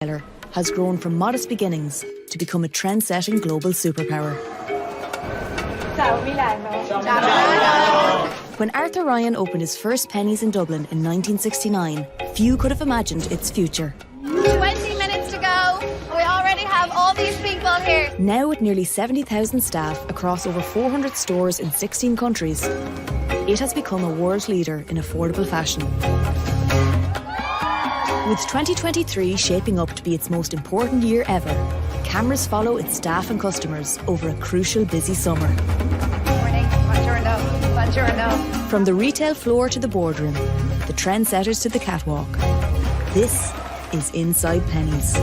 retailer has grown from modest beginnings to become a trend-setting global superpower. When Arthur Ryan opened his first Penneys in Dublin in 1969, few could have imagined its future. 20 minutes to go. We already have all these people here. Now with nearly 70,000 staff across over 400 stores in 16 countries, it has become a world leader in affordable fashion. With 2023 shaping up to be its most important year ever, cameras follow its staff and customers over a crucial busy summer. Morning. Buongiorno. From the retail floor to the boardroom, the trendsetters to the catwalk, this is Inside Penneys.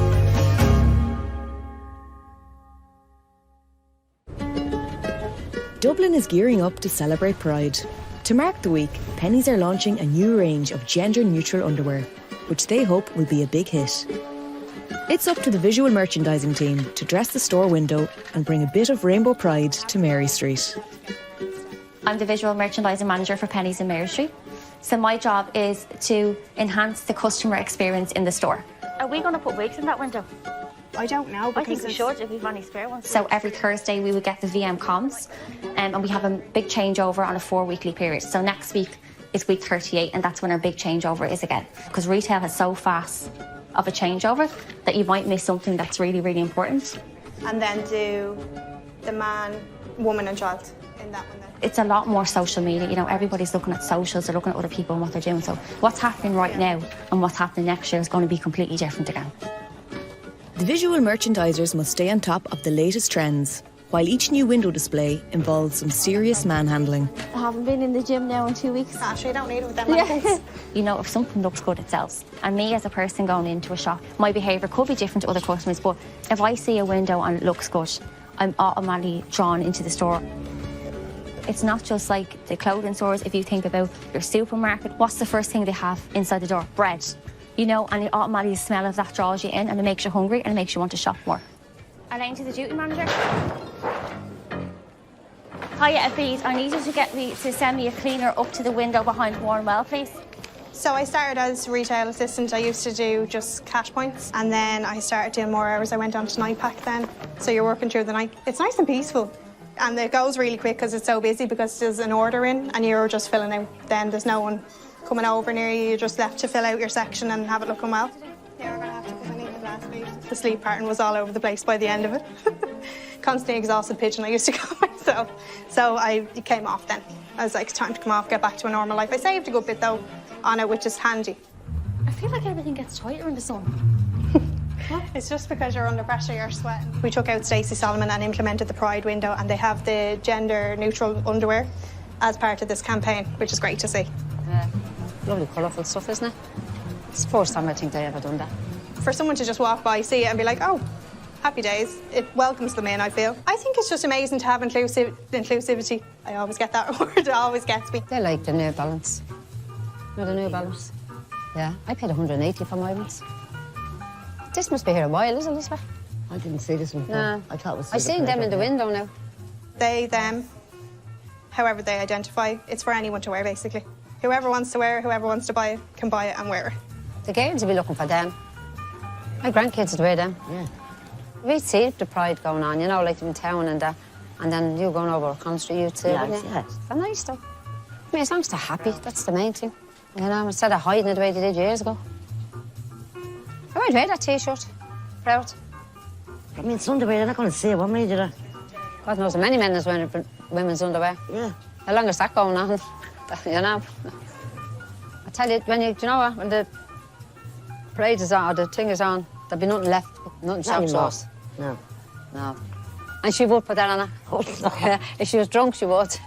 Dublin is gearing up to celebrate Pride. To mark the week, Penneys are launching a new range of gender-neutral underwear, which they hope will be a big hit. It's up to the visual merchandising team to dress the store window and bring a bit of rainbow pride to Mary Street. I'm the visual merchandising manager for Penneys in Mary Street. So my job is to enhance the customer experience in the store. Are we going to put wigs in that window? I don't know. I think we should if we've any spare ones. So every Thursday we would get the VM comms and we have a big changeover on a 4-weekly period. So next week is week 38 and that's when our big changeover is again. Because retail has so fast of a changeover that you might miss something that's really, really important. And then do the man, woman and child in that one then. It's a lot more social media, you know, everybody's looking at socials, they're looking at other people and what they're doing. So what's happening right now and what's happening next year is going to be completely different again. The visual merchandisers must stay on top of the latest trends, while each new window display involves some serious manhandling. I haven't been in the gym now in 2 weeks. Actually, you don't need it with them mannequins. You know, if something looks good, it sells. And me as a person going into a shop, my behaviour could be different to other customers, but if I see a window and it looks good, I'm automatically drawn into the store. It's not just like the clothing stores. If you think about your supermarket, what's the first thing they have inside the door? Bread. You know, and the automatic smell of that draws you in and it makes you hungry and it makes you want to shop more. Elaine to the duty manager. Hiya, please. I need you to send me a cleaner up to the window behind Warrenwell, please. So I started as retail assistant. I used to do just cash points and then I started doing more hours. I went on to night pack then. So you're working through the night. It's nice and peaceful. And it goes really quick because it's so busy because there's an order in and you're just filling out. Then there's no one coming over near you, you're just left to fill out your section and have it looking well. Yeah, we're going to have to come and eat the last week. The sleep pattern was all over the place by the end of it. Constantly exhausted pigeon, I used to call myself. So I came off then. I was like, it's time to come off, get back to a normal life. I saved a good bit though on it, which is handy. I feel like everything gets tighter in the sun. It's just because you're under pressure, you're sweating. We took out Stacey Solomon and implemented the Pride window and they have the gender-neutral underwear as part of this campaign, which is great to see. Lovely, colourful stuff, isn't it? It's the first time I think they ever done that. For someone to just walk by, see it and be like, oh, happy days, it welcomes them in, I feel. I think it's just amazing to have inclusivity. I always get that word, it always gets me. They like the New Balance. You know the New Balance? Yeah, I paid 180 for my ones. This must be here a while, isn't it, Elizabeth? I didn't see this one before. No. I thought it was... I've seen them in the window now. They, them, however they identify, it's for anyone to wear, basically. Whoever wants to wear it, whoever wants to buy it, can buy it and wear it. The girls will be looking for them. My grandkids would wear them. Yeah. We'd see the Pride going on, you know, like in town and that. And then you going over Con Street, you'd see, wouldn't you? Yeah. They're nice, though. I mean, as long as they're happy, that's the main thing. You know, instead of hiding it the way they did years ago. I might wear that T-shirt. Proud. I mean, it's underwear, they're not going to see it. What made you that? God knows, many men is wearing women's underwear. Yeah. How long is that going on? You know? I tell you, when you know what? When the parade is on, or the thing is on, there'll be nothing left, nothing shop sauce. No. No. And she would put that on her. Oh, no. Yeah, if she was drunk, she would.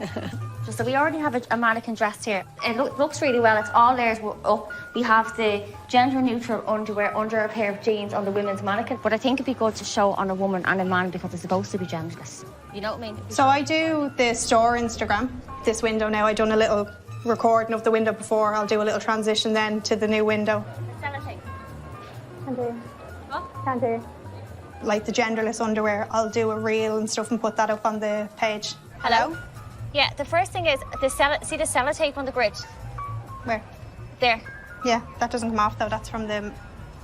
So we already have a mannequin dressed here. It looks really well. It's all layers up. We have the gender-neutral underwear under a pair of jeans on the women's mannequin. But I think it'd be good to show on a woman and a man because it's supposed to be genderless. You know what I mean? So I do the store Instagram, this window now. I've done a little recording of the window before. I'll do a little transition then to the new window. Sellotape. Can't do. What? Can't do. Like the genderless underwear, I'll do a reel and stuff and put that up on the page. Hello? Yeah, the first thing is, see the sellotape on the grid? Where? There. Yeah, that doesn't come off though, that's from the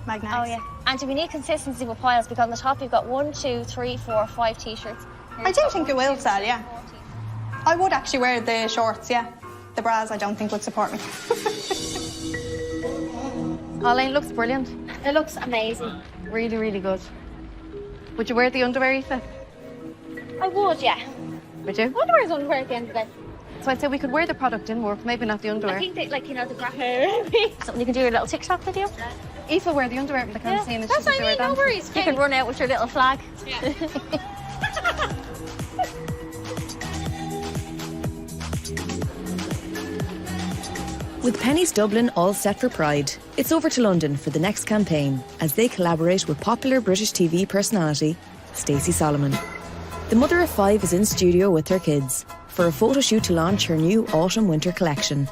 magnetics. Oh, yeah. And do we need consistency with piles? Because on the top you've got 1, 2, 3, 4, 5 t-shirts. I do think it will sell, yeah. I would actually wear the shorts, yeah. The bras I don't think would support me. Colleen, looks brilliant. It looks amazing. Really, really good. Would you wear the underwear, Aoife? I would, yeah. Would you? Underwear is underwear at the end of the day. So I'd say we could wear the product in work, maybe not the underwear. I think that, like, you know, the graphic. Something you can do your little TikTok video. Aoife will wear the underwear, but I can't see it. That's what I mean, no worries. You can run out with your little flag. Yeah. With Penneys Dublin all set for Pride, it's over to London for the next campaign as they collaborate with popular British TV personality Stacey Solomon. The mother of 5 is in studio with her kids for a photo shoot to launch her new autumn-winter collection.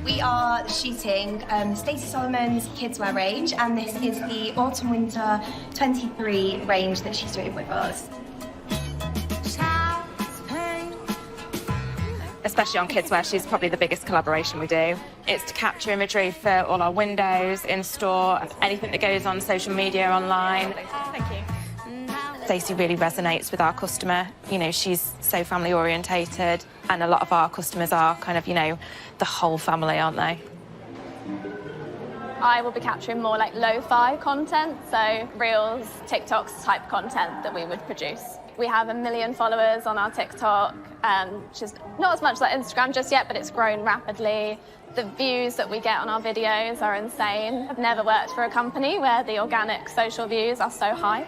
We are shooting Stacey Solomon's kidswear range, and this is the autumn-winter 23 range that she's doing with us. Especially on kidswear, she's probably the biggest collaboration we do. It's to capture imagery for all our windows, in store, anything that goes on social media, online. Thank you. Stacey really resonates with our customer. You know, she's so family orientated, and a lot of our customers are kind of, you know, the whole family, aren't they? I will be capturing more like lo-fi content, so reels, TikToks type content that we would produce. We have 1 million followers on our TikTok, which is not as much like Instagram just yet, but it's grown rapidly. The views that we get on our videos are insane. I've never worked for a company where the organic social views are so high.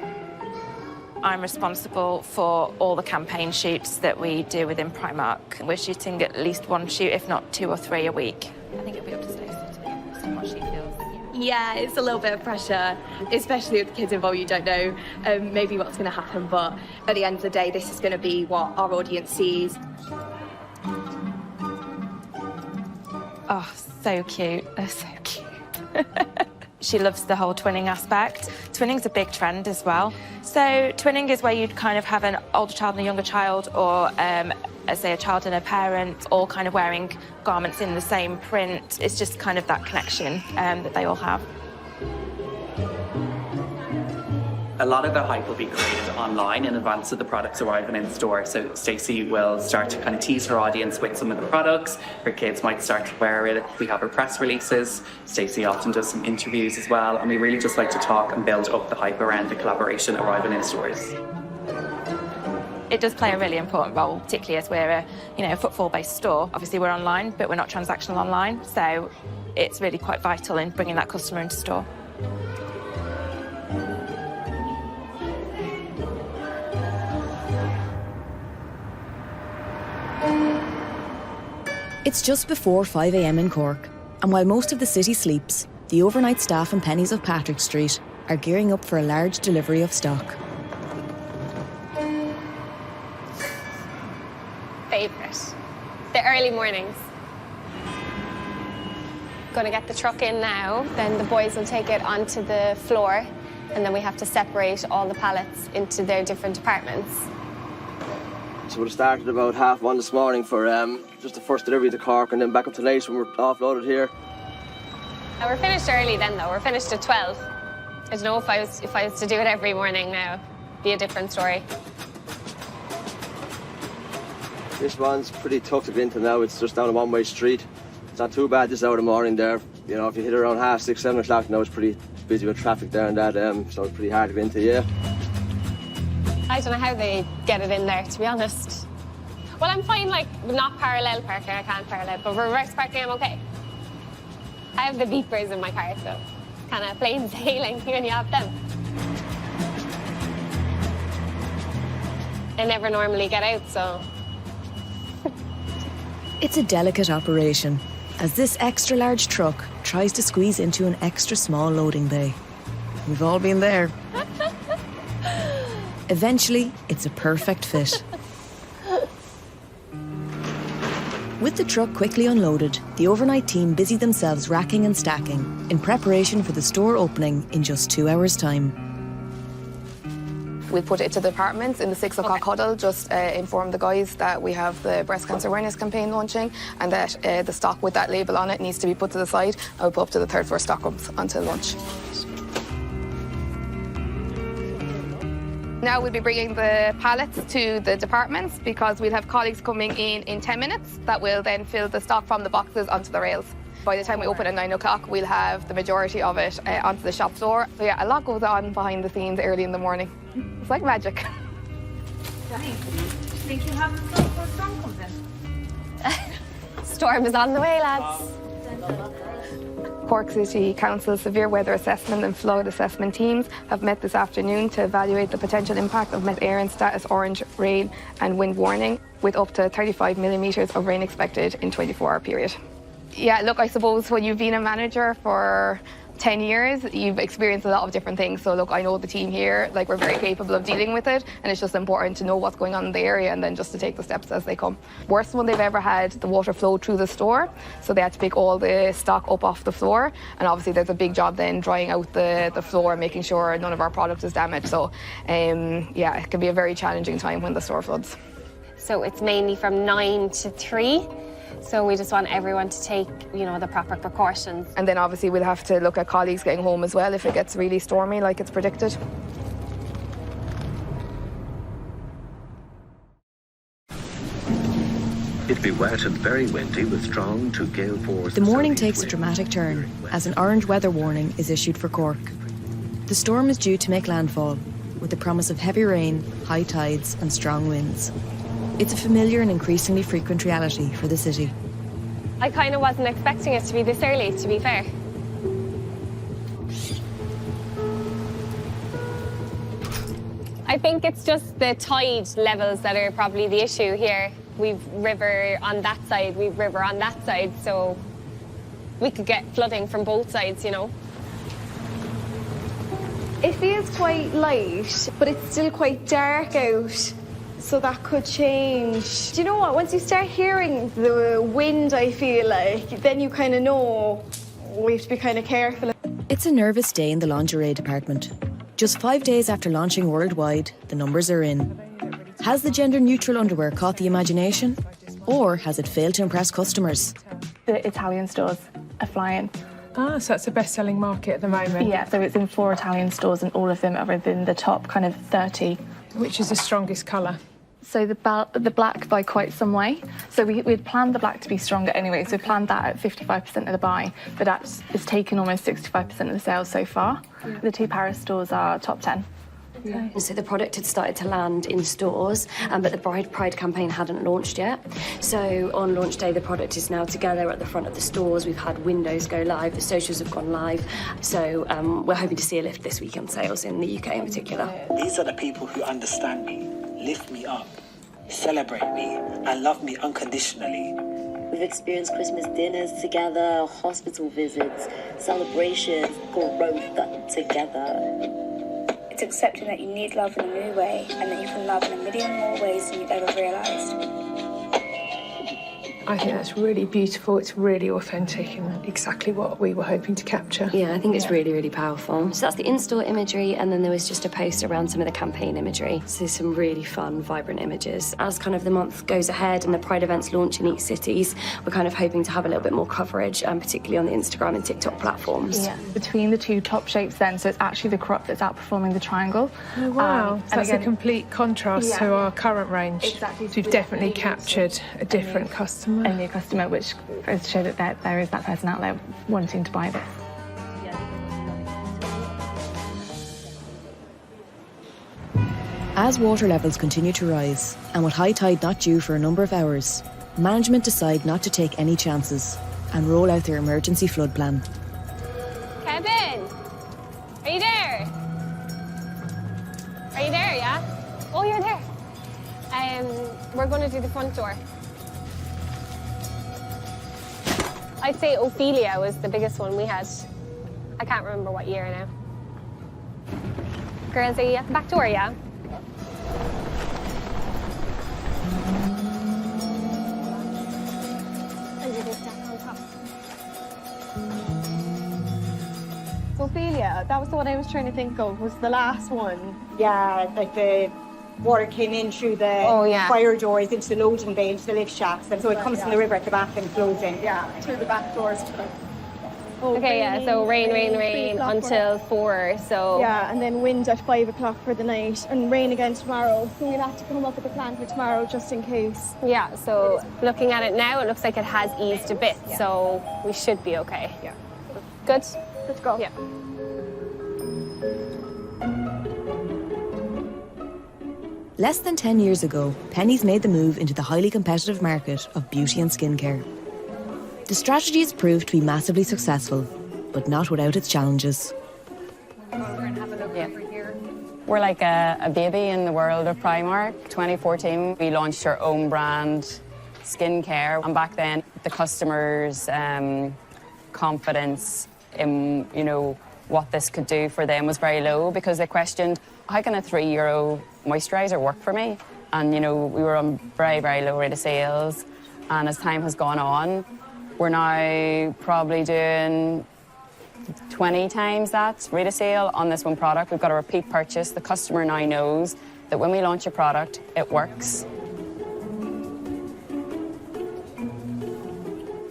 I'm responsible for all the campaign shoots that we do within Primark. We're shooting at least 1 shoot, if not 2 or 3 a week. I think it'll be up to Stacey to see what she feels. Yeah, it's a little bit of pressure, especially with the kids involved. You don't know maybe what's going to happen, but at the end of the day, this is going to be what our audience sees. Oh, so cute. They're so cute. She loves the whole twinning aspect. Twinning's a big trend as well. So twinning is where you'd kind of have an older child and a younger child, or say a child and a parent, all kind of wearing garments in the same print. It's just kind of that connection that they all have. A lot of the hype will be created online in advance of the products arriving in store. So Stacey will start to kind of tease her audience with some of the products. Her kids might start to wear it. We have her press releases. Stacey often does some interviews as well. And we really just like to talk and build up the hype around the collaboration arriving in stores. It does play a really important role, particularly as we're a footfall-based store. Obviously we're online, but we're not transactional online. So it's really quite vital in bringing that customer into store. It's just before 5 a.m. in Cork, and while most of the city sleeps, the overnight staff in Penneys of Patrick Street are gearing up for a large delivery of stock. Favourite. The early mornings. Going to get the truck in now, then the boys will take it onto the floor, and then we have to separate all the pallets into their different departments. So we'd have started about 1:30 this morning for just the first delivery to Cork, and then back up to late when we're offloaded here. Now we're finished early then though, we're finished at 12. I don't know if I was to do it every morning now, it'd be a different story. This one's pretty tough to get into now. It's just down a one-way street. It's not too bad this hour of the morning there. You know, if you hit around 6:30, 7 o'clock now, it's pretty busy with traffic there and that, so it's pretty hard to get into, yeah. I don't know how they get it in there, to be honest. Well, I'm fine, like, not parallel parking, I can't parallel, but reverse parking, I'm okay. I have the beepers in my car, so it's kind of plain sailing when you have them. I never normally get out, so... It's a delicate operation, as this extra-large truck tries to squeeze into an extra-small loading bay. We've all been there. Eventually, it's a perfect fit. With the truck quickly unloaded, the overnight team busy themselves racking and stacking in preparation for the store opening in just 2 hours' time. We put it to the departments in the 6 o'clock huddle, just inform the guys that we have the breast cancer awareness campaign launching and that the stock with that label on it needs to be put to the side. I'll put up to the 3rd floor stock rooms until lunch. Now we'll be bringing the pallets to the departments because we'll have colleagues coming in 10 minutes that will then fill the stock from the boxes onto the rails. By the time we open at 9 o'clock, we'll have the majority of it onto the shop floor. So yeah, a lot goes on behind the scenes early in the morning. It's like magic. Think you have a storm comes in? Storm is on the way, lads. Cork City Council Severe Weather Assessment and Flood Assessment teams have met this afternoon to evaluate the potential impact of Met Éireann's status orange rain and wind warning, with up to 35 millimetres of rain expected in 24-hour period. Yeah, look, I suppose when you've been a manager for 10 years, you've experienced a lot of different things. So look, I know the team here, like we're very capable of dealing with it, and it's just important to know what's going on in the area and then just to take the steps as they come. Worst one they've ever had, the water flowed through the store, so they had to pick all the stock up off the floor, and obviously there's a big job then drying out the floor, making sure none of our product is damaged. So yeah, it can be a very challenging time when the store floods. So it's mainly from 9 to 3. So we just want everyone to take, you know, the proper precautions. And then obviously we'll have to look at colleagues getting home as well if it gets really stormy like it's predicted. It'd be wet and very windy with strong to gale force. The morning takes a dramatic turn as an orange weather warning is issued for Cork. The storm is due to make landfall with the promise of heavy rain, high tides and strong winds. It's a familiar and increasingly frequent reality for the city. I kind of wasn't expecting it to be this early, to be fair. I think it's just the tide levels that are probably the issue here. We've river on that side, we've river on that side, so we could get flooding from both sides, you know. It feels quite light, but it's still quite dark out. So that could change. Do you know what? Once you start hearing the wind, I feel like, then you kind of know we have to be kind of careful. It's a nervous day in the lingerie department. Just 5 days after launching worldwide, the numbers are in. Has the gender-neutral underwear caught the imagination? Or has it failed to impress customers? The Italian stores are flying. Ah, so it's a best-selling market at the moment? Yeah, so it's in 4 Italian stores and all of them are within the top kind of 30. Which is the strongest colour? So the black by quite some way. So we'd planned the black to be stronger anyway, so we planned that at 55% of the buy, but it's taken almost 65% of the sales so far. Yeah. The 2 Paris stores are top 10. Yeah. So the product had started to land in stores, but the Bride Pride campaign hadn't launched yet. So on launch day, the product is now together at the front of the stores. We've had windows go live, the socials have gone live. So we're hoping to see a lift this week on sales in the UK in particular. These are the people who understand me, lift me up, celebrate me, and love me unconditionally. We've experienced Christmas dinners together, hospital visits, celebrations, growth together. It's accepting that you need love in a new way and that you can love in a million more ways than you've ever realised. I think that's really beautiful. It's really authentic and exactly what we were hoping to capture. Yeah, I think it's really, really powerful. So that's the in-store imagery, and then there was just a post around some of the campaign imagery. So some really fun, vibrant images. As kind of the month goes ahead and the Pride events launch in each cities, we're kind of hoping to have a little bit more coverage, particularly on the Instagram and TikTok platforms. Yeah, between the 2 top shapes then, so it's actually the crop that's outperforming the triangle. Oh, wow. So that's again, a complete contrast to our current range. Exactly. So we've definitely captured a different customer. A new customer, which goes to show that there is that person out there wanting to buy this. As water levels continue to rise, and with high tide not due for a number of hours, management decide not to take any chances and roll out their emergency flood plan. Kevin, are you there? Are you there, yeah? Oh, you're there. We're going to do the front door. I'd say Ophelia was the biggest one we had. I can't remember what year now. Girls, are you at the back door, yeah? Ophelia, that was the one I was trying to think of, was the last one. Yeah, like the water came in through the fire doors into the loading bay, into the lift shafts, and so it comes from the river at the back and flows in. Yeah, through the back doors. Okay, yeah, so rain 3 o'clock until 4, so... Yeah, and then wind at 5 o'clock for the night, and rain again tomorrow. So we'll have to come up with a plan for tomorrow just in case. Yeah, so looking at it now, it looks like it has eased a bit, so we should be okay. Yeah. Good? Let's go. Yeah. Less than 10 years ago, Penneys made the move into the highly competitive market of beauty and skincare. The strategy has proved to be massively successful, but not without its challenges. We're like a baby in the world of Primark. 2014, we launched our own brand, skincare, and back then the customers' confidence in what this could do for them was very low because they questioned, how can a €3 moisturiser work for me? And we were on very, very low rate of sales, and as time has gone on, we're now probably doing 20 times that rate of sale on this one product. We've got a repeat purchase. The customer now knows that when we launch a product, it works.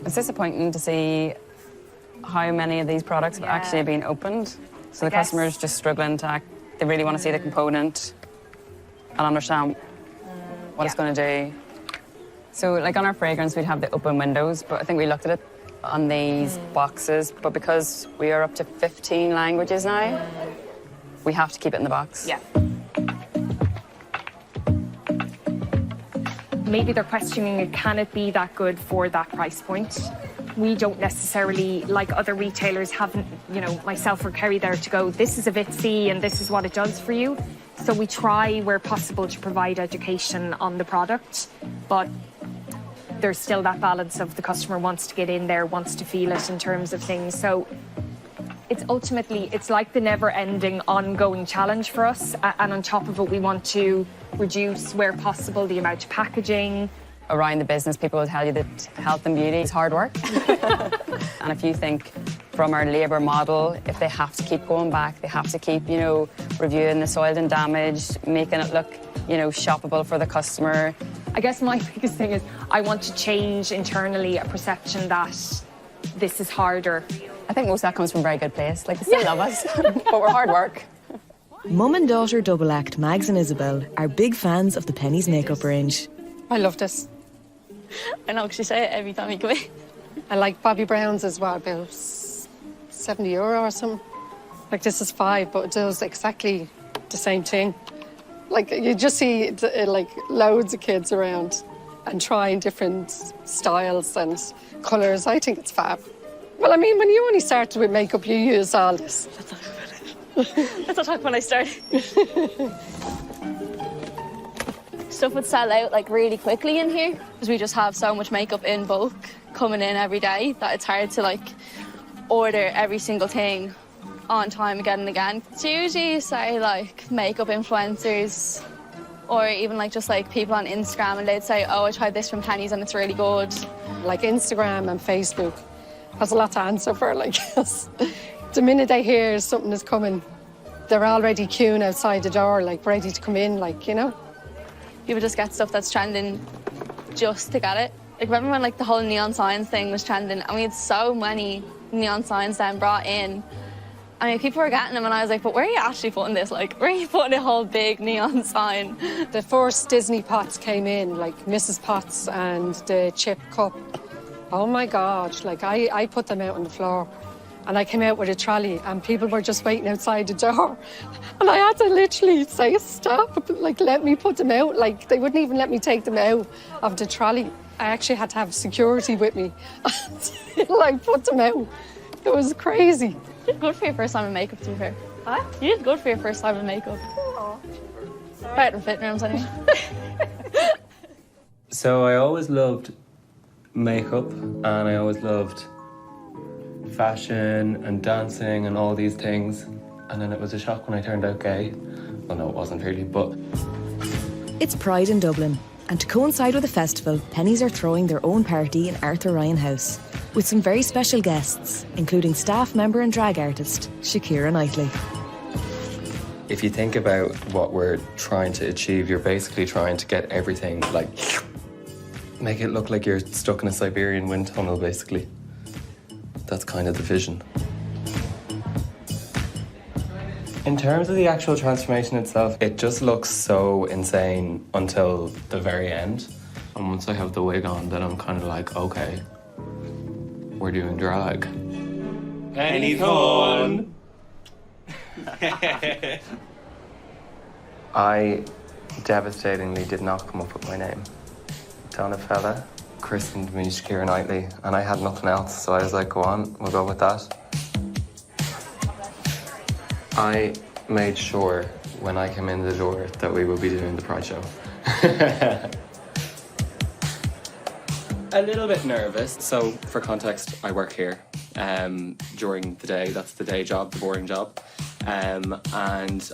It's disappointing to see how many of these products have actually been opened. So the customer's just struggling to they really want to see the component and understand what it's going to do. So like on our fragrance, we'd have the open windows, but I think we looked at it on these boxes, but because we are up to 15 languages now, we have to keep it in the box. Yeah. Maybe they're questioning, can it be that good for that price point? We don't necessarily, like other retailers, haven't, myself or Kerry there to go, this is a bit C and this is what it does for you. So we try, where possible, to provide education on the product, but there's still that balance of the customer wants to get in there, wants to feel it in terms of things. So it's ultimately, it's like the never-ending, ongoing challenge for us. And on top of it, we want to reduce, where possible, the amount of packaging. Around the business, people will tell you that health and beauty is hard work. And if you think from our labour model, if they have to keep going back, they have to keep, reviewing the soiled and damaged, making it look, shoppable for the customer. I guess my biggest thing is I want to change internally a perception that this is harder. I think most of that comes from a very good place. Like, they still love us, but we're hard work. Mum and daughter double act Mags and Isabel are big fans of the Penneys makeup range. I love this. I know, because you say it every time you come in. I like Bobbi Brown's as well, about €70 or something. Like, this is $5, but it does exactly the same thing. Like, you just see, like, loads of kids around and trying different styles and colours. I think it's fab. Well, I mean, when you only started with makeup, you used all this. Let's not talk when I started. Stuff would sell out, like, really quickly in here, because we just have so much makeup in bulk coming in every day that it's hard to, like, order every single thing on time again and again. So usually, say, like, makeup influencers or even, like, just, like, people on Instagram, and they'd say, oh, I tried this from Penneys and it's really good. Like, Instagram and Facebook has a lot to answer for, like, the minute they hear something is coming, they're already queuing outside the door, like, ready to come in, like, People just get stuff that's trending just to get it. Like, remember when, like, the whole neon signs thing was trending, and we had so many neon signs then brought in. I mean, people were getting them, and I was like, but where are you actually putting this? Like, where are you putting a whole big neon sign? The first Disney pots came in, like Mrs. Potts and the chip cup. Oh my God, like, I put them out on the floor, and I came out with a trolley, and people were just waiting outside the door. And I had to literally say, stop, like, let me put them out. Like, they wouldn't even let me take them out of the trolley. I actually had to have security with me, like, put them out. It was crazy. You did good for your first time in makeup, to be fair. Huh? You did good for your first time in makeup. Oh. Better than fitting rooms, anyway. So I always loved makeup, and I always loved fashion and dancing and all these things. And then it was a shock when I turned out gay. Well, no, it wasn't really, but... It's Pride in Dublin, and to coincide with the festival, Penneys are throwing their own party in Arthur Ryan House, with some very special guests, including staff member and drag artist, Shakira Knightley. If you think about what we're trying to achieve, you're basically trying to get everything, like, make it look like you're stuck in a Siberian wind tunnel, basically. that's kind of the vision. In terms of the actual transformation itself, it just looks so insane until the very end. And once I have the wig on, then I'm kind of like, okay, we're doing drag. Penny's on! I devastatingly did not come up with my name. Donna Fella christened me Shakira Knightley, and I had nothing else, so I was like, go on, we'll go with that. I made sure when I came in the door that we would be doing the Pride show. A little bit nervous. So, for context, I work here during the day. That's the day job, the boring job. And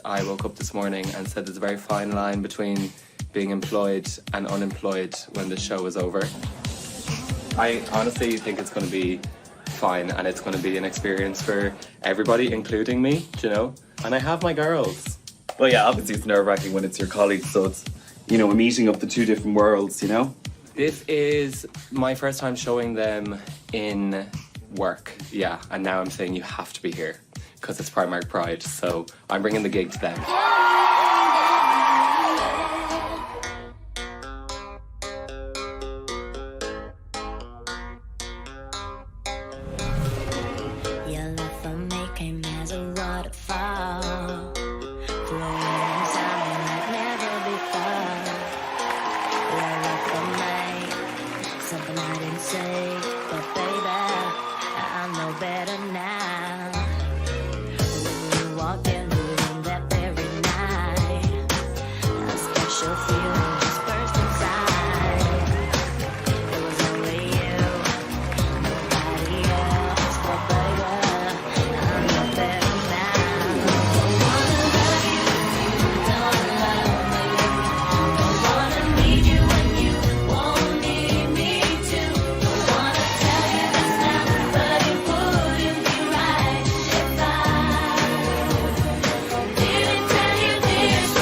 I woke up this morning and said there's a very fine line between being employed and unemployed when the show is over. I honestly think it's going to be fine, and it's going to be an experience for everybody, including me, you know? And I have my girls. Well, yeah, obviously it's nerve-wracking when it's your colleagues, so it's, you know, a meeting of the two different worlds, you know? This is my first time showing them in work, yeah, and now I'm saying you have to be here because it's Primark Pride, so I'm bringing the gig to them. Your love for me came as a waterfall, flowing inside me like never before. Your love for me, something I didn't say, but baby, I know better now. When you walked in the room that very night, a special feeling